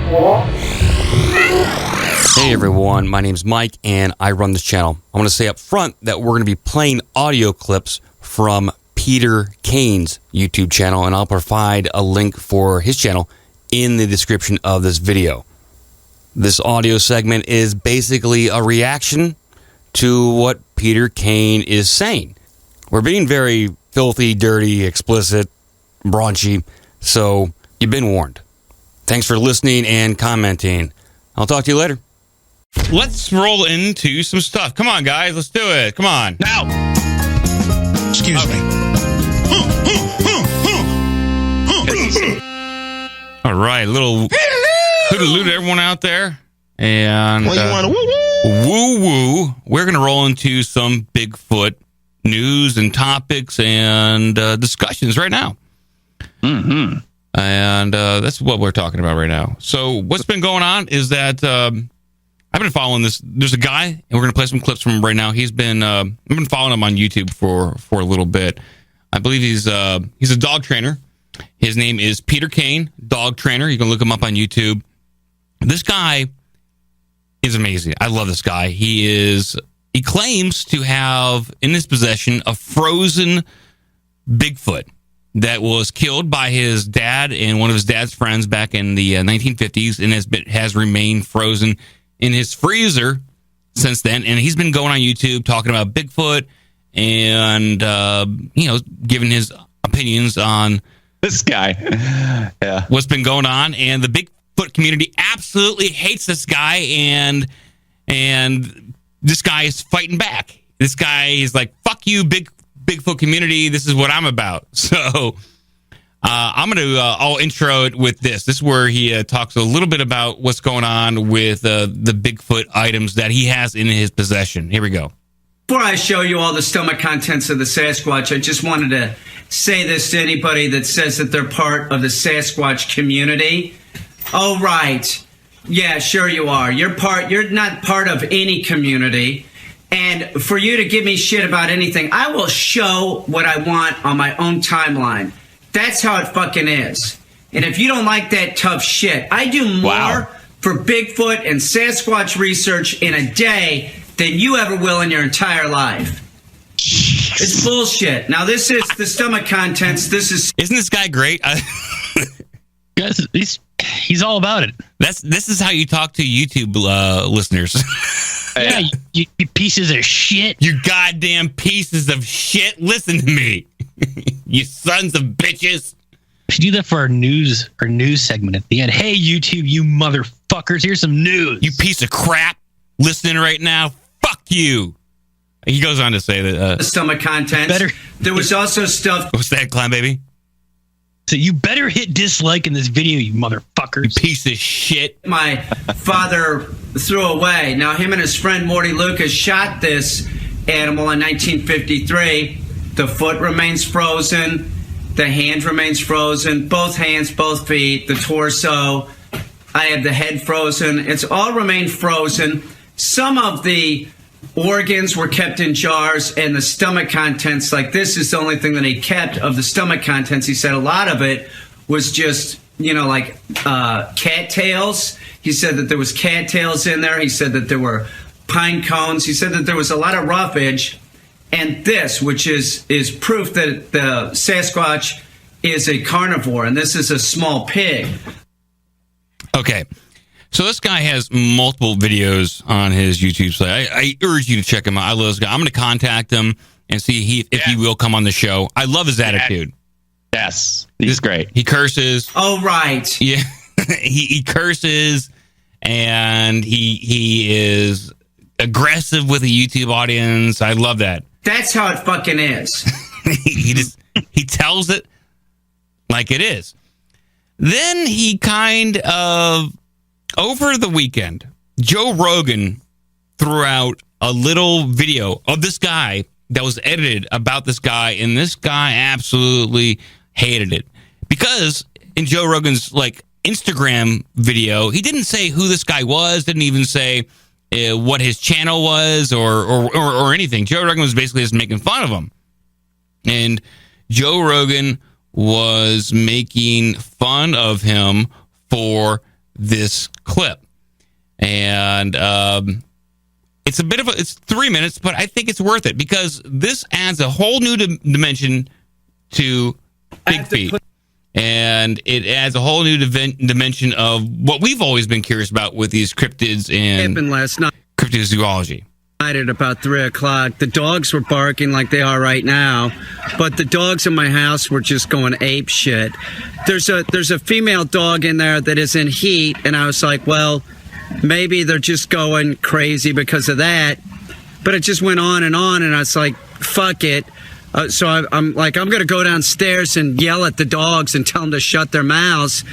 Hey everyone, my name's Mike and I run this channel. I want to say up front that we're going to be playing audio clips from Peter Caine's YouTube channel, and I'll provide a link for his channel in the description of this video. This audio segment is basically a reaction to what Peter Caine is saying. We're being very filthy, dirty, explicit, raunchy, so you've been warned. Thanks for listening and commenting. I'll talk to you later. Let's roll into some stuff. Come on, guys. Let's do it. Come on. Now. Excuse me. All right. Little hoodaloo to everyone out there. And Well, you want to woo-woo. We're going to roll into some Bigfoot news and topics and discussions right now. Mm-hmm. And that's what we're talking about right now. So what's been going on is that I've been following this. There's a guy, and we're going to play some clips from him right now. He's been I've been following him on YouTube for a little bit. I believe he's a dog trainer. His name is Peter Caine, dog trainer. You can look him up on YouTube. This guy is amazing. I love this guy. He claims to have in his possession a frozen Bigfoot that was killed by his dad and one of his dad's friends back in the 1950s, and has remained frozen in his freezer since then. And he's been going on YouTube talking about Bigfoot and giving his opinions on This guy. Yeah. what's been going on. And the Bigfoot community absolutely hates this guy, and this guy is fighting back. This guy is like, fuck you, Bigfoot community. This is what I'm about. So I'm going to I'll intro it with this. This is where he talks a little bit about what's going on with the Bigfoot items that he has in his possession. Here we go. Before I show you all the stomach contents of the Sasquatch, I just wanted to say this to anybody that says that they're part of the Sasquatch community. Oh, right. Yeah, sure you are. You're not part of any community. And for you to give me shit about anything, I will show what I want on my own timeline. That's how it fucking is. And if you don't like that tough shit, I do more for Bigfoot and Sasquatch research in a day than you ever will in your entire life. It's bullshit. Now, this is the stomach contents. Isn't this guy great? Guys, he's all about it. This is how you talk to YouTube listeners. Yeah, you pieces of shit. You goddamn pieces of shit. Listen to me. You sons of bitches. We should do that for our news segment at the end. Hey, YouTube, you motherfuckers, here's some news. You piece of crap listening right now. Fuck you. He goes on to say that... the stomach contents. There was also stuff... What's that, Clown Baby? So you better hit dislike in this video, you motherfuckers. You piece of shit. My father threw away. Now, him and his friend Morty Lucas shot this animal in 1953. The foot remains frozen. The hand remains frozen. Both hands, both feet, the torso. I have the head frozen. It's all remained frozen. Some of the organs were kept in jars, and the stomach contents, like this is the only thing that he kept of the stomach contents. He said a lot of it was just, like cattails. He said that there was cattails in there. He said that there were pine cones. He said that there was a lot of roughage. And this, which is proof that the Sasquatch is a carnivore, and this is a small pig. Okay. So this guy has multiple videos on his YouTube site. I urge you to check him out. I love this guy. I'm going to contact him and see if he will come on the show. I love his attitude. Yes. He's great. He curses. Oh, right. Yeah. he curses, and he is aggressive with the YouTube audience. I love that. That's how it fucking is. he tells it like it is. Then he kind of, over the weekend, Joe Rogan threw out a little video of this guy that was edited about this guy, and this guy absolutely hated it. Because in Joe Rogan's Instagram video, he didn't say who this guy was, didn't even say what his channel was or anything. Joe Rogan was basically just making fun of him. And Joe Rogan was making fun of him for this clip. And it's it's 3 minutes, but I think it's worth it because this adds a whole new dimension to Big Feet. And it adds a whole new dimension of what we've always been curious about with these cryptids and last night. Cryptozoology. At about 3 o'clock, the dogs were barking like they are right now, but the dogs in my house were just going ape shit. There's a female dog in there that is in heat, and I was like, well, maybe they're just going crazy because of that. But it just went on, and I was like, fuck it. So I'm like, I'm going to go downstairs and yell at the dogs and tell them to shut their mouths.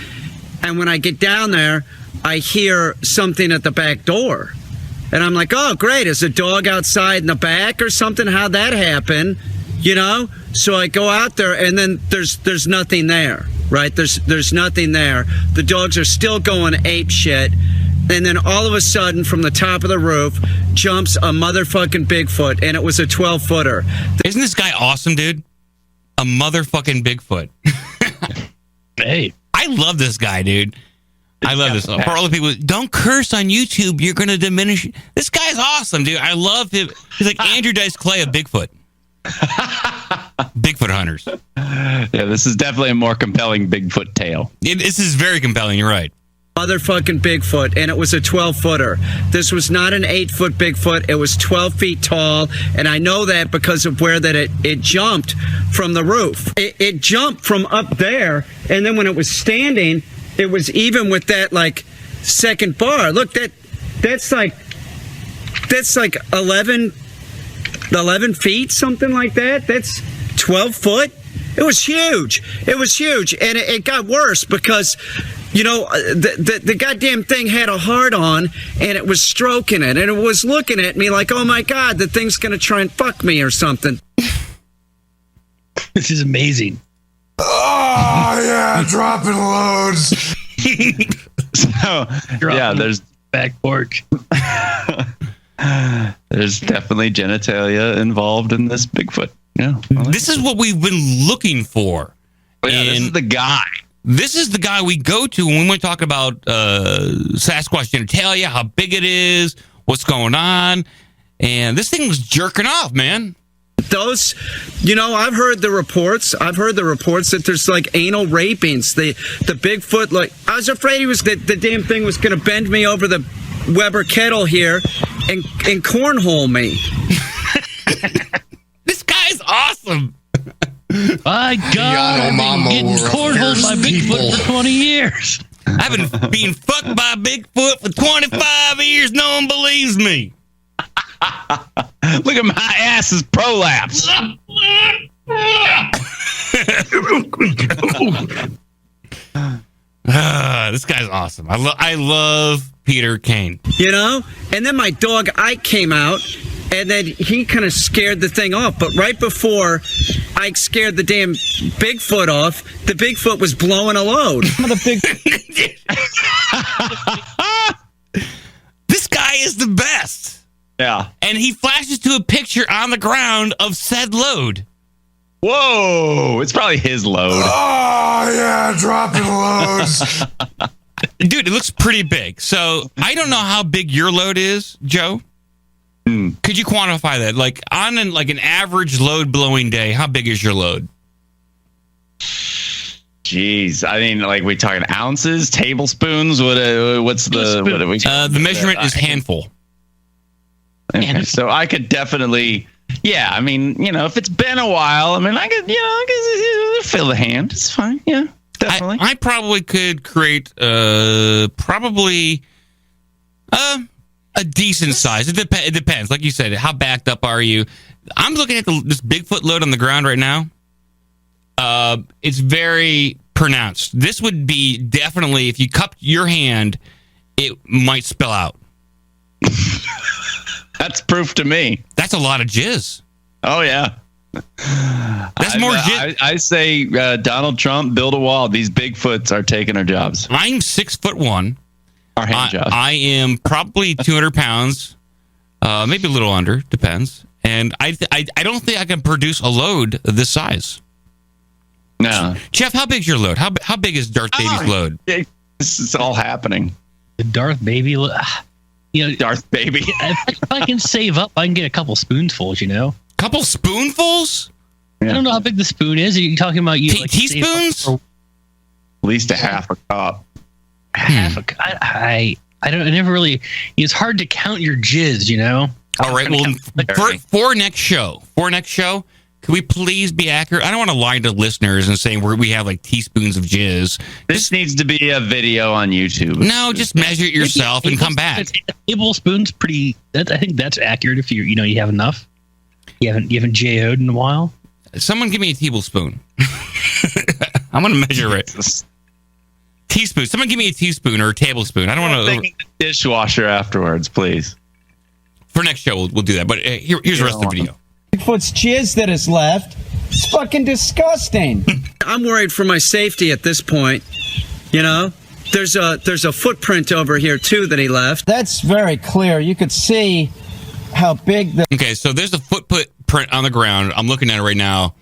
And when I get down there, I hear something at the back door. And I'm like, oh, great. Is a dog outside in the back or something? How'd that happen? You know? So I go out there, and then there's nothing there, right? There's nothing there. The dogs are still going ape shit. And then all of a sudden, from the top of the roof, jumps a motherfucking Bigfoot, and it was a 12-footer. Isn't this guy awesome, dude? A motherfucking Bigfoot. Hey. I love this guy, dude. I love this. For all the people, don't curse on YouTube. You're going to diminish. This guy's awesome, dude. I love him. He's like Andrew Dice Clay of Bigfoot. Bigfoot hunters. Yeah, this is definitely a more compelling Bigfoot tale. This is very compelling. You're right. Motherfucking Bigfoot, and it was a 12-footer. This was not an 8-foot Bigfoot. It was 12 feet tall, and I know that because of where that it jumped from the roof. It jumped from up there, and then when it was standing, it was even with that like second bar. Look, that's like 11 feet, something like that. That's 12 foot. It was huge. It was huge, and it got worse because, you know, the goddamn thing had a heart on, and it was stroking it, and it was looking at me like, oh my God, the thing's gonna try and fuck me or something. This is amazing. Oh yeah, dropping loads. So yeah, there's back porch. There's definitely genitalia involved in this Bigfoot. Yeah, This is what we've been looking for. yeah, this is the guy. This is the guy we go to when we want to talk about Sasquatch genitalia, how big it is, what's going on. And this thing was jerking off, man. Those, you know, I've heard the reports that there's like anal rapings. The Bigfoot, like, I was afraid the damn thing was going to bend me over the Weber kettle here and cornhole me. This guy's awesome. My God, I've been getting cornholed by Bigfoot for 20 years. I've been being fucked by Bigfoot for 25 years. No one believes me. Look at my ass's prolapse. This guy's awesome. I love Peter Caine. You know? And then my dog Ike came out, and then he kind of scared the thing off. But right before Ike scared the damn Bigfoot off, the Bigfoot was blowing a load. This guy is the best. Yeah. And he flashes to a picture on the ground of said load. Whoa, it's probably his load. Oh yeah, dropping loads. Dude, it looks pretty big. So I don't know how big your load is, Joe. Could you quantify that? Like on an average load blowing day, how big is your load? Jeez, I mean, like, we talking ounces, tablespoons? What's the what are we? The measurement is handful. Okay, so I could definitely, yeah. I mean, you know, if it's been a while, I mean, I could fill the hand. It's fine. Yeah, definitely. I probably could create probably a decent size. It depends. Like you said, how backed up are you? I'm looking at this Bigfoot load on the ground right now. It's very pronounced. This would be definitely, if you cupped your hand, it might spill out. That's proof to me. That's a lot of jizz. Oh yeah. That's more jizz. I say Donald Trump, build a wall. These Bigfoots are taking our jobs. I'm 6'1". Our hand jobs. I am probably 200 pounds, maybe a little under, depends. And I don't think I can produce a load this size. No. Jeff, how big's your load? How big is Darth Baby's load? This is all happening. The Darth Baby. Darth Baby. If I can save up, I can get a couple spoonfuls. Couple spoonfuls? I don't know how big the spoon is. Are you talking about teaspoons? At least a half a cup. Half a cup. I never really. It's hard to count your jizz. All right. Well, for next show, can we please be accurate? I don't want to lie to listeners and say we have like teaspoons of jizz. This needs to be a video on YouTube. No, just measure it yourself and come back. A tablespoon's pretty. I think that's accurate if you have enough. You haven't JO'd in a while. Someone give me a tablespoon. I'm going to measure it. Teaspoon. Someone give me a teaspoon or a tablespoon. I don't want to. The dishwasher afterwards, please. For next show, we'll do that. But here's the rest of the video. Bigfoot's jizz that is left. It's fucking disgusting. I'm worried for my safety at this point. There's a footprint over here too that he left. That's very clear. You could see how big the. Okay, so there's a footprint on the ground. I'm looking at it right now.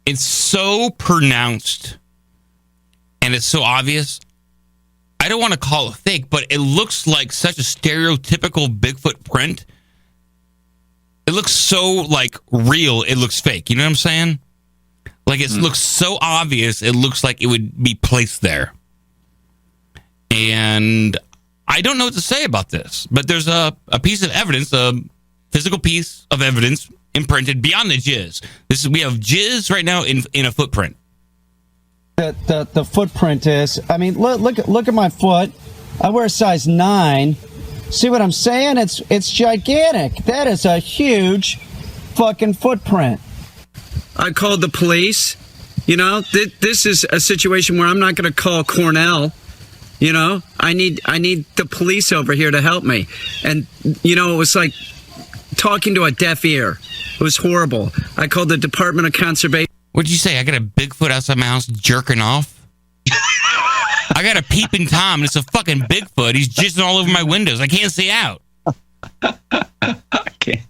It's so pronounced and it's so obvious. I don't want to call it fake, but it looks like such a stereotypical Bigfoot print. It looks so like real. It looks fake. You know what I'm saying? Like it looks so obvious. It looks like it would be placed there. And I don't know what to say about this, but there's a piece of evidence, a physical piece of evidence imprinted beyond the jizz. We have jizz right now in a footprint. The footprint is. I mean, look at my foot. I wear a size 9. See what I'm saying? It's gigantic. That is a huge fucking footprint. I called the police. This is a situation where I'm not going to call Cornell. I need the police over here to help me. And it was like talking to a deaf ear. It was horrible. I called the Department of Conservation. What'd you say? I got a Bigfoot outside my house jerking off? I got a peeping Tom, and it's a fucking Bigfoot. He's jizzing all over my windows. I can't see out. Okay.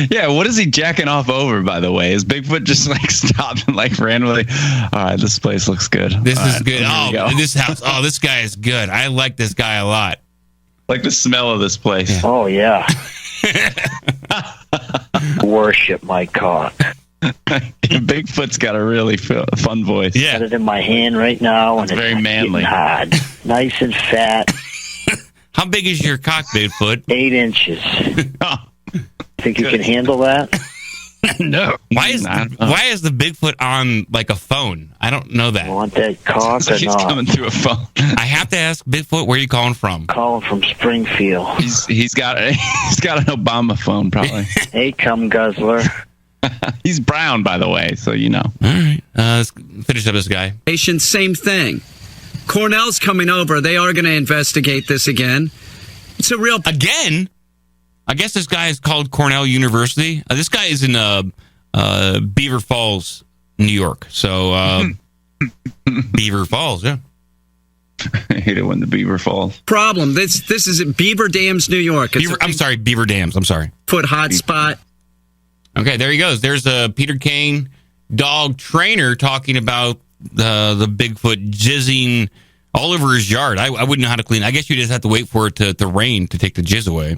Yeah, what is he jacking off over, by the way? Is Bigfoot just like stopped and like randomly? All right, this place looks good. This all is right, good. Oh, this house. Oh, this guy is good. I like this guy a lot. Like the smell of this place. Yeah. Oh, yeah. Worship my cock. Bigfoot's got a really fun voice. Yeah. Got it in my hand right now, and it's very manly. Hard. Nice and fat. How big is your cock, Bigfoot? 8 inches. Oh, think you can handle that? No. Why is the Bigfoot on like a phone? I don't know that. You want that cock or he's not? coming through a phone. I have to ask Bigfoot, where are you calling from? Calling from Springfield. He's got an Obama phone, probably. Hey, cum guzzler. He's brown, by the way, so you know. All right, let's finish up this guy. Same thing. Cornell's coming over. They are going to investigate this again. It's a real... Again? I guess this guy is called Cornell University. This guy is in Beaver Falls, New York. So, Beaver Falls, yeah. I hate it when the beaver falls. Problem. This is at Beaver Dams, New York. Beaver Dams. I'm sorry. Foot hotspot. Okay, there he goes. There's a Peter Caine dog trainer talking about the Bigfoot jizzing all over his yard. I wouldn't know how to clean. I guess you just have to wait for it to rain to take the jizz away.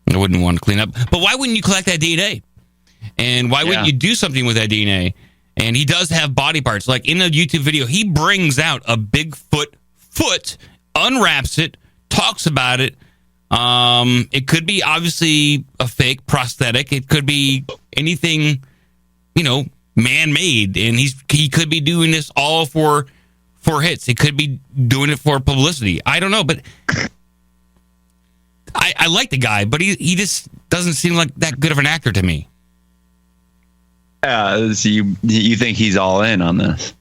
I wouldn't want to clean up. But why wouldn't you collect that DNA? And why wouldn't you do something with that DNA? And he does have body parts. Like in the YouTube video, he brings out a Bigfoot foot, unwraps it, talks about it. It could be obviously a fake prosthetic. It could be anything, man-made. And he could be doing this all for hits. He could be doing it for publicity. I don't know, but I like the guy, but he just doesn't seem like that good of an actor to me. So you think he's all in on this?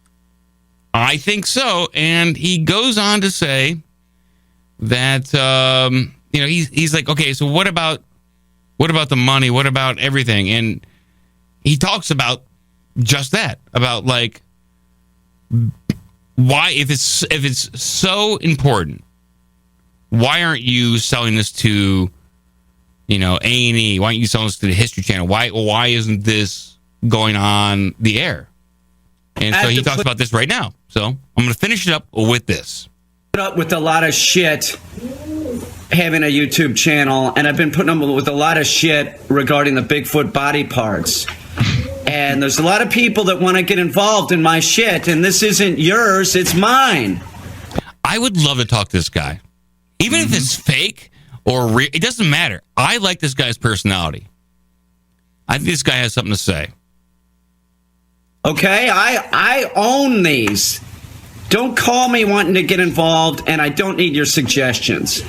I think so, and he goes on to say that he's like, okay, so what about the money? What about everything? And he talks about just that, about like why if it's so important, why aren't you selling this to A&E? Why aren't you selling this to the History Channel? Why isn't this going on the air? And so he talks about this right now. So I'm going to finish it up with this. up with a lot of shit having a YouTube channel, and I've been putting up with a lot of shit regarding the Bigfoot body parts. And there's a lot of people that want to get involved in my shit, and this isn't yours, it's mine. I would love to talk to this guy. Even if it's fake or real, it doesn't matter. I like this guy's personality. I think this guy has something to say. Okay, I own these. Don't call me wanting to get involved, and I don't need your suggestions.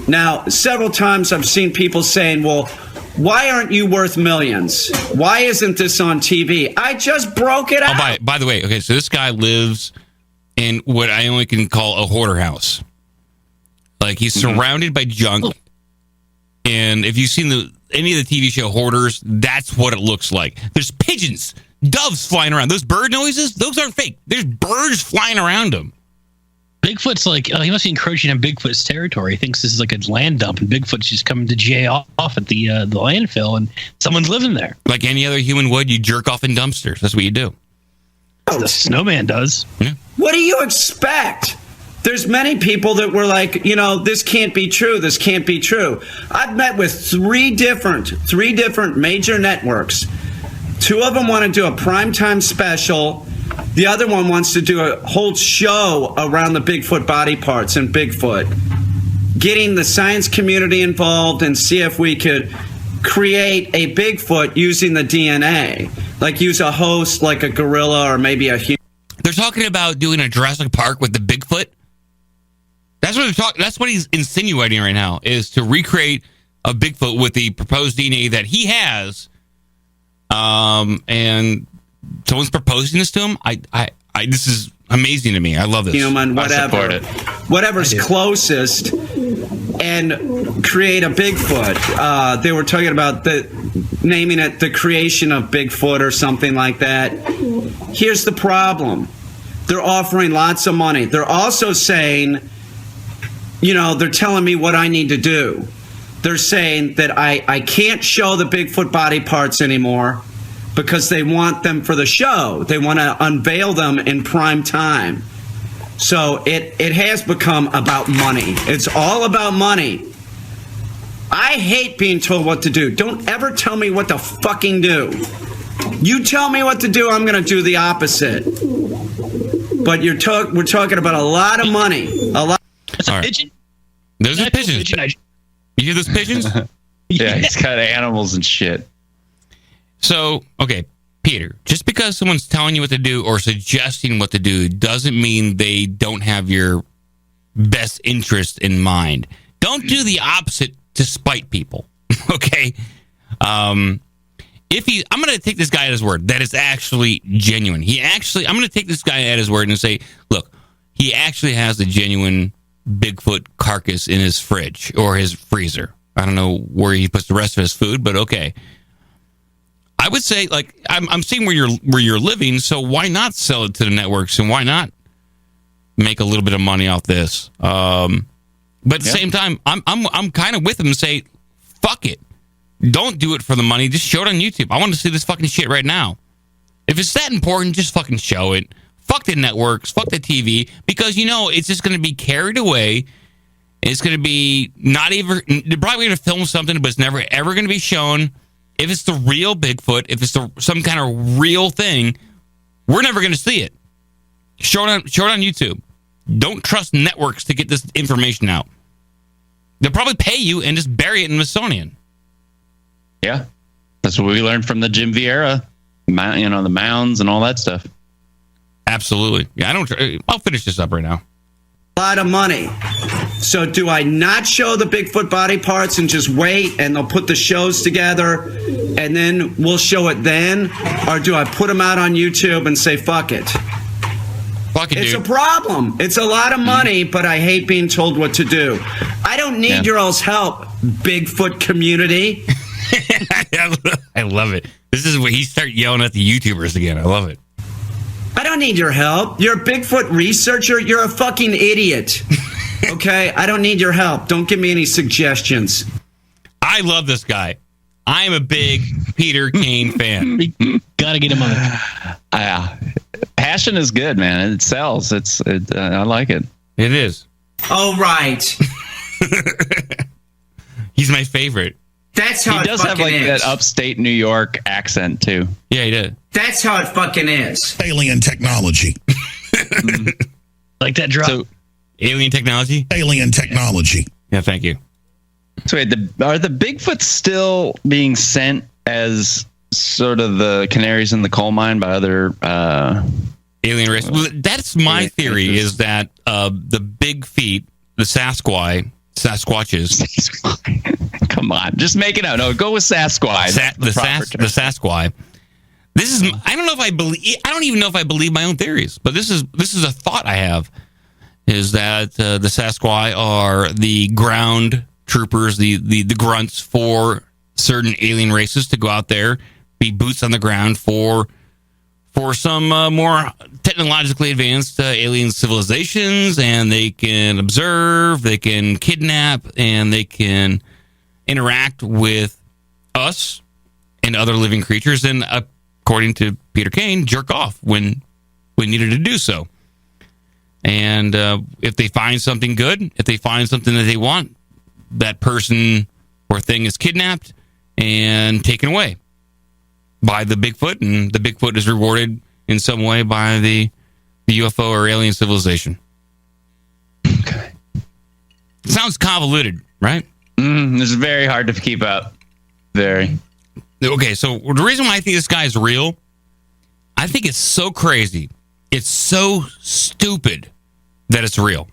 Now, several times I've seen people saying, well, why aren't you worth millions? Why isn't this on TV? I just broke it out. Oh, by the way, okay, so this guy lives in what I only can call a hoarder house. Like, he's surrounded by junk. And if you've seen any of the TV show Hoarders, that's what it looks like. There's pigeons, doves flying around. Those bird noises, those aren't fake. There's birds flying around him. Bigfoot's like, he must be encroaching on Bigfoot's territory. He thinks this is like a land dump, and Bigfoot's just coming to jail off at the landfill, and someone's living there. Like any other human would, you jerk off in dumpsters. That's what you do. The snowman does. Yeah. What do you expect? There's many people that were like, this can't be true. This can't be true. I've met with three different major networks. Two of them want to do a primetime special. The other one wants to do a whole show around the Bigfoot body parts and Bigfoot. Getting the science community involved and see if we could create a Bigfoot using the DNA. Like use a host like a gorilla or maybe a human. They're talking about doing a Jurassic Park with the Bigfoot. That's what they're talking. That's what he's insinuating right now, is to recreate a Bigfoot with the proposed DNA that he has. And someone's proposing this to him. This is amazing to me. I love this. Human, whatever. I support it. Whatever's closest, and create a Bigfoot. They were talking about naming it the creation of Bigfoot or something like that. Here's the problem. They're offering lots of money. They're also saying, they're telling me what I need to do. They're saying that I can't show the Bigfoot body parts anymore because they want them for the show. They want to unveil them in prime time. So it has become about money. It's all about money. I hate being told what to do. Don't ever tell me what to fucking do. You tell me what to do, I'm going to do the opposite. But we're talking about a lot of money. A lot. That's a pigeon. Those are pigeons. You hear those pigeons? Yeah, he's got animals and shit. So, okay, Peter, just because someone's telling you what to do or suggesting what to do doesn't mean they don't have your best interest in mind. Don't do the opposite to spite people, okay? I'm going to take this guy at his word. That is actually genuine. I'm going to take this guy at his word and say, look, he actually has a genuine Bigfoot carcass in his fridge or his freezer. I don't know where he puts the rest of his food, but okay. I would say, like, I'm seeing where you're living, so why not sell it to the networks and why not make a little bit of money off this? But at the same time, I'm kind of with him and say, fuck it. Don't do it for the money. Just show it on YouTube. I want to see this fucking shit right now. If it's that important, just fucking show it. Fuck the networks. Fuck the TV. Because, it's just going to be carried away. It's going to be not even... They're probably going to film something, but it's never, ever going to be shown. If it's the real Bigfoot, if it's some kind of real thing, we're never going to see it. Show it on YouTube. Don't trust networks to get this information out. They'll probably pay you and just bury it in the Smithsonian. Yeah, that's what we learned from the Jim Vieira, the mounds and all that stuff. Absolutely. Yeah, I'll finish this up right now. A lot of money. So do I not show the Bigfoot body parts and just wait and they'll put the shows together and then we'll show it then? Or do I put them out on YouTube and say, fuck it? Fuck it, It's dude. a problem. It's a lot of money, but I hate being told what to do. I don't need your all's help, Bigfoot community. I love it. This is where he starts yelling at the YouTubers again. I love it. I don't need your help. You're a Bigfoot researcher. You're a fucking idiot. Okay? I don't need your help. Don't give me any suggestions. I love this guy. I am a big Peter Caine fan. Gotta get him on. Passion is good, man. It sells. I like it. It is. Oh, right. He's my favorite. That's how He it does have fucking like is. that upstate New York accent too. Yeah, he did. That's how it fucking is. Alien technology. Like that drop. So, Alien technology? Alien technology. Yeah, thank you. so wait, are the Bigfoots still being sent as sort of the canaries in the coal mine by other? Alien race. Well, that's my Alien theory, races. is that the big feet, the Sasquatches, Come on, just make it out. No, go with Sasquatch. the Sasquatch. This is, I don't know if I believe, I don't even know if I believe my own theories, but this is a thought I have, is that the Sasquatch are the ground troopers, the grunts for certain alien races to go out there, be boots on the ground for some more technologically advanced alien civilizations, and they can observe, they can kidnap, and they can interact with us and other living creatures, and according to Peter Caine, jerk off when needed to do so. And if they find something good, if they find something that they want, that person or thing is kidnapped and taken away by the Bigfoot, and the Bigfoot is rewarded in some way by the UFO or alien civilization. Okay. Sounds convoluted, right? This is very hard to keep up. Very. Okay, so the reason why I think this guy is real, I think it's so crazy, it's so stupid that it's real.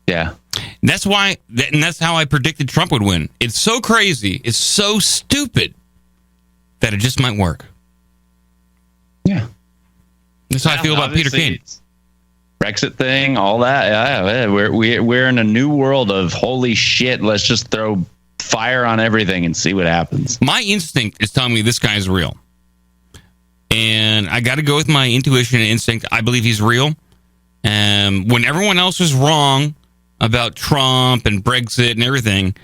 Yeah. And that's why, and that's how I predicted Trump would win. It's so crazy, it's so stupid that it just might work. Yeah. That's how I feel about Peter Caine. Brexit thing, all that. Yeah, we're in a new world of holy shit. Let's just throw fire on everything and see what happens. My instinct is telling me this guy is real, and I got to go with my intuition and instinct. I believe he's real. When everyone else was wrong about Trump and Brexit and everything,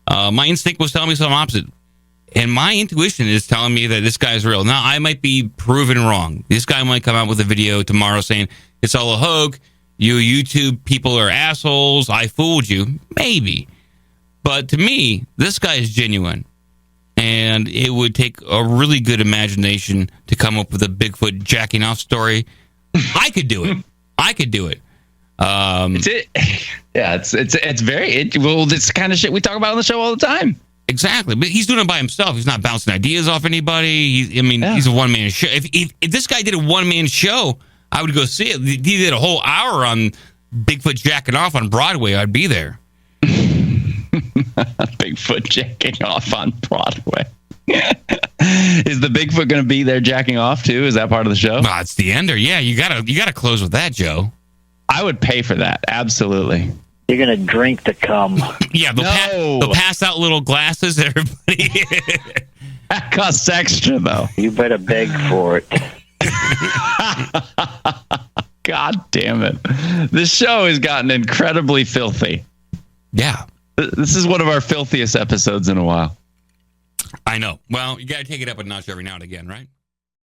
my instinct was telling me something opposite. And my intuition is telling me that this guy is real. Now, I might be proven wrong. This guy might come out with a video tomorrow saying, it's all a hoax. You YouTube people are assholes. I fooled you. Maybe. But to me, this guy is genuine. And it would take a really good imagination to come up with a Bigfoot jacking off story. I could do it. I could do it. It's very well. This kind of shit we talk about on the show all the time. Exactly, but he's doing it by himself. He's not bouncing ideas off anybody. He's a one-man show. If this guy did a one-man show, I would go see it. He did a whole hour on Bigfoot jacking off on Broadway. I'd be there. Bigfoot jacking off on Broadway. Is the Bigfoot going to be there jacking off too? Is that part of the show? Well, it's the ender. Yeah, you gotta close with that, Joe. I would pay for that. Absolutely. You're going to drink the cum. Yeah, they'll pass out little glasses. Everybody. That costs extra though. You better beg for it. God damn it. This show has gotten incredibly filthy. Yeah. This is one of our filthiest episodes in a while. I know. Well, you got to take it up a notch every now and again, right?